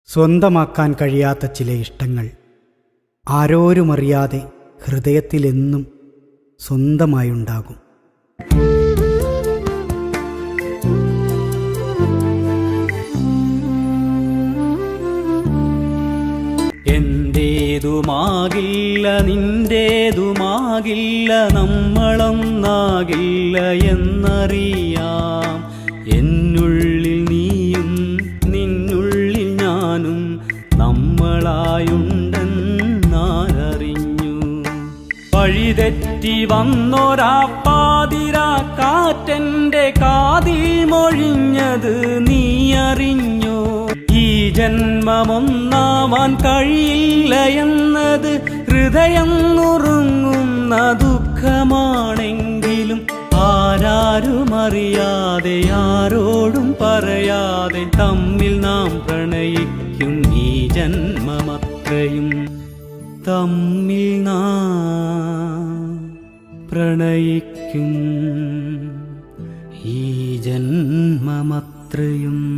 സ്വന്തമാക്കാൻ കഴിയാത്ത ചില ഇഷ്ടങ്ങൾ ആരോരുമറിയാതെ ഹൃദയത്തിലെന്നും സ്വന്തമായുണ്ടാകും. എന്റേതുമാകില്ല നിന്റേതുമാകില്ല നമ്മളൊന്നാകില്ല എന്നറിയാം. എന്നുള്ളിൽ നീയും നിന്നുള്ളിൽ ഞാനും നമ്മളായുണ്ടെന്നാരറിഞ്ഞു. വഴിതെറ്റി വന്നൊരാ പാതിരാ കാറ്റെന്റെ കാതിൽ മൊഴിഞ്ഞത് നീ അറിഞ്ഞു. ഈ ജന്മമൊന്നാവാൻ കഴിയില്ല എന്നത് ഹൃദയം നുറുങ്ങുന്ന ദുഃഖമാണെങ്കിലും ആരാരുമറിയാതെ ആരോടും പറയാതെ തമ്മിൽ നാം പ്രണയിക്കും ഈ ജന്മമത്രയും. തമ്മിൽ നാം പ്രണയിക്കും ഈ ജന്മമത്രയും.